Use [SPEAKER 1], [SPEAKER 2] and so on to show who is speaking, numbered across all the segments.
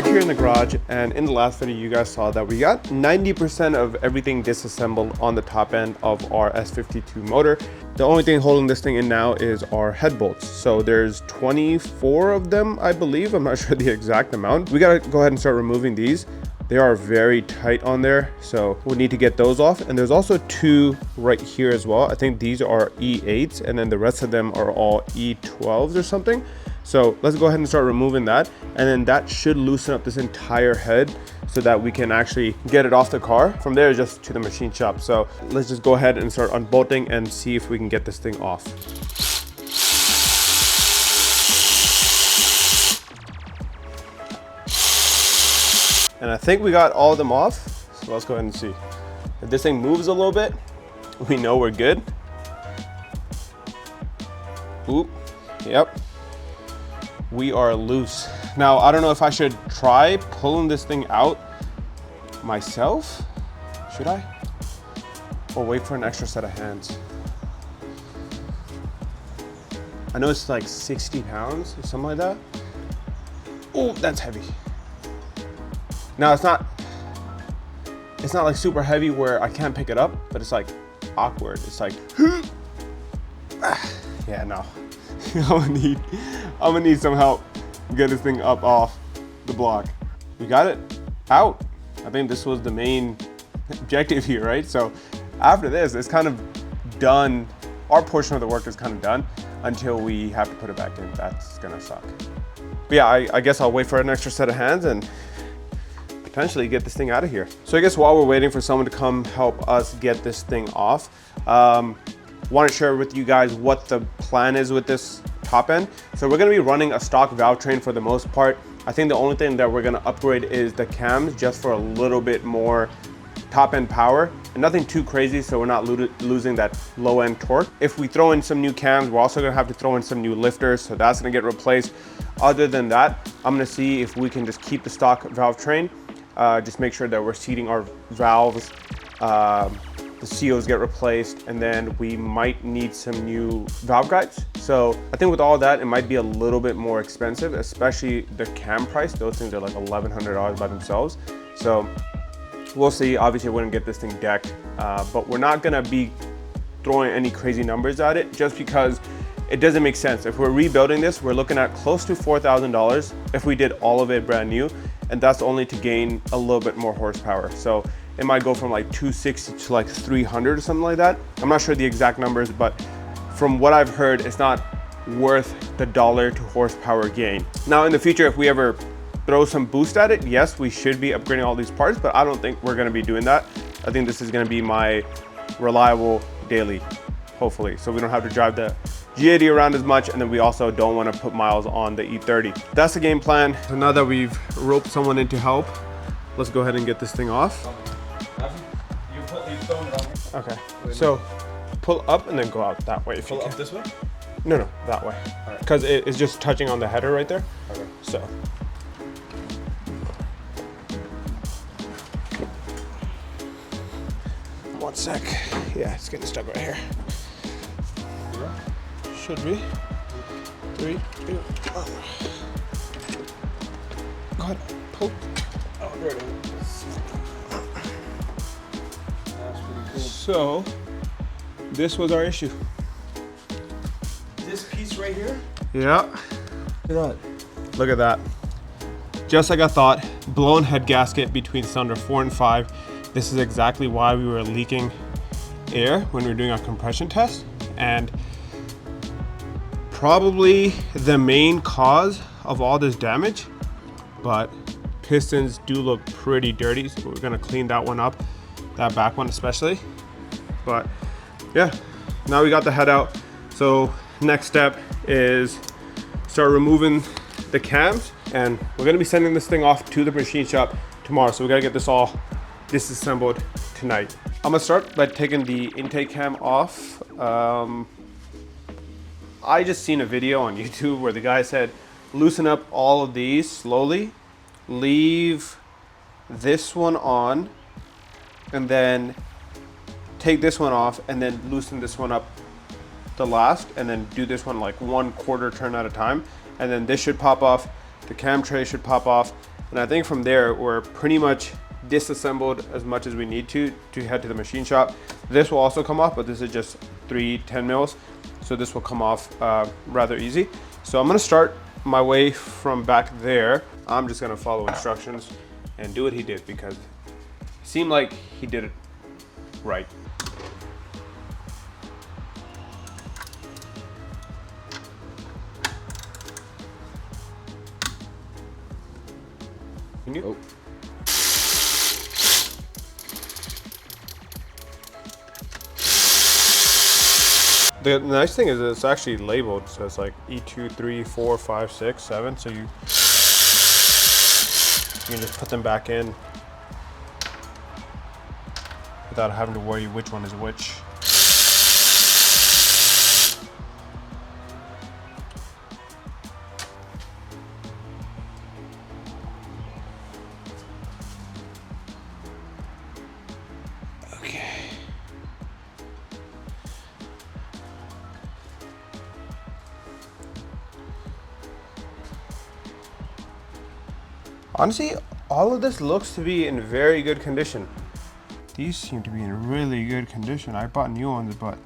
[SPEAKER 1] here in the garage, and in the last video you guys saw that we got 90% of everything disassembled on the top end of our S52 motor. The only thing holding this thing in now is our head bolts. So there's 24 of them, I believe. I'm not sure the exact amount. We gotta go ahead and start removing these. They are very tight on there, so we'll need to get those off. And there's also two right here as well. I think these are E8s, and then the rest of them are all E12s or something. So let's go ahead and start removing that, and then that should loosen up this entire head so that we can actually get it off the car. From there, just to the machine shop. So let's just go ahead and start unbolting and see if we can get this thing off. And I think we got all of them off, so let's go ahead and see. If this thing moves a little bit, we know we're good. Oop, yep. We are loose. Now, I don't know if I should try pulling this thing out myself. Should I? Or wait for an extra set of hands? I know it's like 60 pounds or something like that. Oh, that's heavy. Now, it's not like super heavy where I can't pick it up, but it's like awkward. It's like, yeah, no. I'm gonna need some help get this thing up off the block. We got it out. I think this was the main objective here, right? So after this, it's kind of done. Our portion of the work is kind of done until we have to put it back in. That's gonna suck. But yeah, I guess I'll wait for an extra set of hands and potentially get this thing out of here. So I guess while we're waiting for someone to come help us get this thing off, want to share with you guys what the plan is with this top end. So we're going to be running a stock valve train for the most part. I think the only thing that we're going to upgrade is the cams, just for a little bit more top end power, and nothing too crazy, so we're not losing that low end torque. If we throw in some new cams, we're also going to have to throw in some new lifters, so that's going to get replaced. Other than that, I'm going to see if we can just keep the stock valve train, just make sure that we're seating our valves, the seals get replaced, and then we might need some new valve guides. So I think with all that, it might be a little bit more expensive, especially the cam price. Those things are like $1,100 by themselves. So we'll see. Obviously, we're gonna get this thing decked, but we're not gonna be throwing any crazy numbers at it just because it doesn't make sense. If we're rebuilding this, we're looking at close to $4,000 if we did all of it brand new, and that's only to gain a little bit more horsepower. So it might go from like 260 to like 300 or something like that. I'm not sure the exact numbers, but from what I've heard, it's not worth the dollar to horsepower gain. Now in the future, if we ever throw some boost at it, yes, we should be upgrading all these parts, but I don't think we're gonna be doing that. I think this is gonna be my reliable daily, hopefully. So we don't have to drive the G80 around as much, and then we also don't wanna put miles on the E30. That's the game plan. So now that we've roped someone in to help, let's go ahead and get this thing off. Okay, so pull up and then go out that way. If you can.
[SPEAKER 2] Pull up this way?
[SPEAKER 1] No, that way. Because it's just touching on the header right there.
[SPEAKER 2] Okay.
[SPEAKER 1] So. One sec. Yeah, it's getting stuck right here. Yeah. Should be. 3, 2, 1. Go ahead, pull. Oh, there it is. So, this was our issue.
[SPEAKER 2] This piece right here?
[SPEAKER 1] Yeah.
[SPEAKER 2] Look at that.
[SPEAKER 1] Look at that. Just like I thought, blown head gasket between cylinder 4 and 5. This is exactly why we were leaking air when we were doing our compression test, and probably the main cause of all this damage, but pistons do look pretty dirty, so we're gonna clean that one up, that back one especially. But yeah, now we got the head out. So next step is start removing the cams, and we're gonna be sending this thing off to the machine shop tomorrow. So we gotta get this all disassembled tonight. I'm gonna start by taking the intake cam off. I just seen a video on YouTube where the guy said, loosen up all of these slowly, leave this one on, and then take this one off, and then loosen this one up the last, and then do this one like 1/4 turn at a time, and then this should pop off, the cam tray should pop off, And I think from there, we're pretty much disassembled as much as we need to head to the machine shop. This will also come off, but this is just 3 10 mils. So this will come off rather easy. So I'm gonna start my way from back there. I'm just gonna follow instructions and do what he did because it seemed like he did it right. Can you?
[SPEAKER 2] Oh.
[SPEAKER 1] The nice thing is it's actually labeled, so it's like E2, 3, 4, 5, 6, 7. So you can just put them back in without having to worry which one is which. Honestly, all of this looks to be in very good condition. These seem to be in really good condition. I bought new ones, but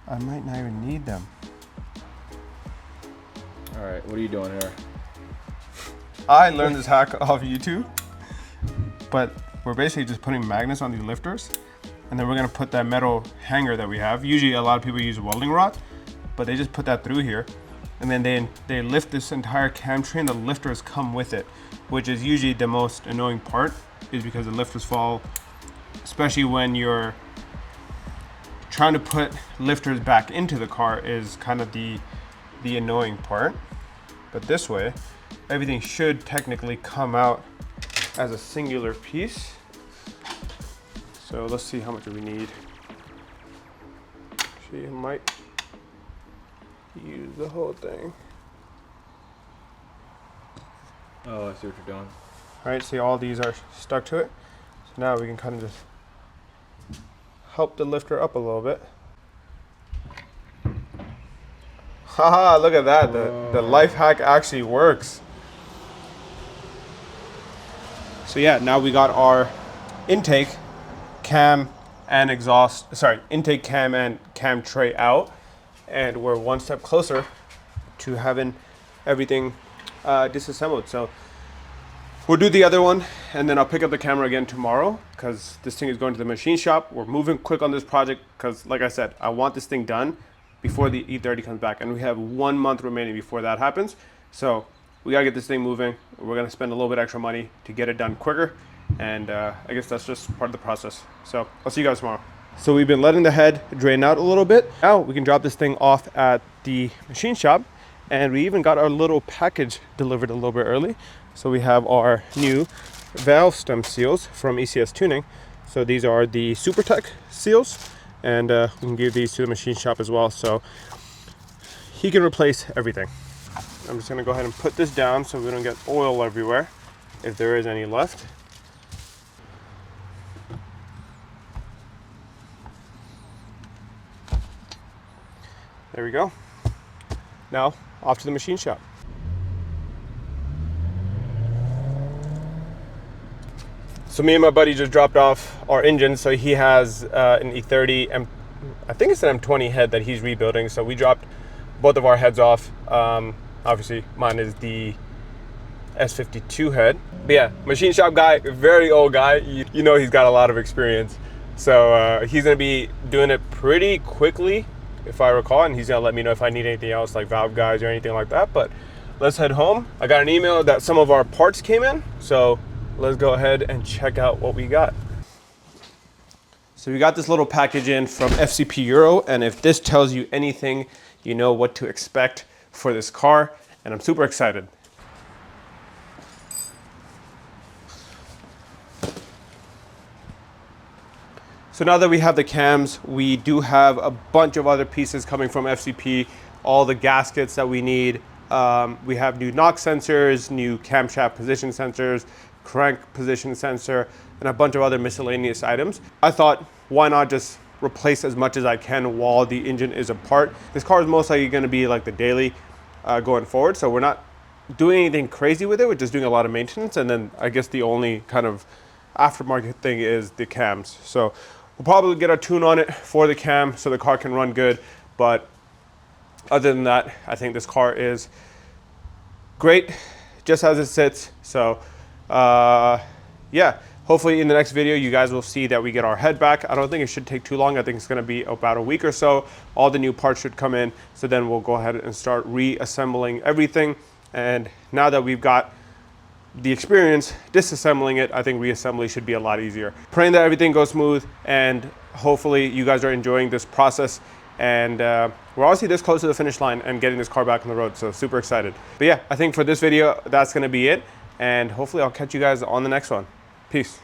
[SPEAKER 1] I might not even need them.
[SPEAKER 2] All right, what are you doing here?
[SPEAKER 1] I learned this hack off YouTube, but we're basically just putting magnets on these lifters, and then we're gonna put that metal hanger that we have. Usually a lot of people use a welding rod, but they just put that through here, and then they lift this entire cam tray and the lifters come with it, which is usually the most annoying part, is because the lifters fall, especially when you're trying to put lifters back into the car is kind of the annoying part. But this way, everything should technically come out as a singular piece. So let's see how much we need. She might use the whole thing.
[SPEAKER 2] Oh, I see what you're doing.
[SPEAKER 1] All right, see all these are stuck to it. So now we can kind of just help the lifter up a little bit. Haha, look at that. The life hack actually works. So yeah, now we got our intake, cam, and exhaust, sorry, intake, cam, and cam tray out. And we're one step closer to having everything disassembled. So we'll do the other one, and then I'll pick up the camera again tomorrow because this thing is going to the machine shop. We're moving quick on this project because, like I said, I want this thing done before the E30 comes back, and we have 1 month remaining before that happens. So we gotta get this thing moving. We're gonna spend a little bit extra money to get it done quicker, and I guess that's just part of the process. So I'll see you guys tomorrow. So we've been letting the head drain out a little bit. Now we can drop this thing off at the machine shop, and we even got our little package delivered a little bit early. So we have our new valve stem seals from ECS Tuning. So these are the SuperTech seals, and we can give these to the machine shop as well. So he can replace everything. I'm just gonna go ahead and put this down so we don't get oil everywhere, if there is any left. There we go. Now off to the machine shop. So me and my buddy just dropped off our engine. So he has an E30, I think it's an M20 head that he's rebuilding. So we dropped both of our heads off. Obviously mine is the S52 head. But yeah, machine shop guy, very old guy. You know he's got a lot of experience. So he's gonna be doing it pretty quickly, if I recall, and he's gonna let me know if I need anything else like valve guides or anything like that. But let's head home. I got an email that some of our parts came in, so let's go ahead and check out what we got. So we got this little package in from FCP Euro, and if this tells you anything, you know what to expect for this car, and I'm super excited. So now that we have the cams, we do have a bunch of other pieces coming from FCP, all the gaskets that we need. We have new knock sensors, new camshaft position sensors, crank position sensor, and a bunch of other miscellaneous items. I thought, why not just replace as much as I can while the engine is apart? This car is most likely gonna be like the daily going forward, so we're not doing anything crazy with it. We're just doing a lot of maintenance, and then I guess the only kind of aftermarket thing is the cams. So we'll probably get a tune on it for the cam so the car can run good. But other than that, I think this car is great just as it sits. So yeah, hopefully in the next video you guys will see that we get our head back. I don't think it should take too long. I think it's going to be about a week or so. All the new parts should come in, so then we'll go ahead and start reassembling everything. And now that we've got the experience disassembling it, I think reassembly should be a lot easier. Praying that everything goes smooth, and hopefully you guys are enjoying this process. And we're obviously this close to the finish line and getting this car back on the road, so super excited. But yeah, I think for this video, that's gonna be it. And hopefully I'll catch you guys on the next one. Peace.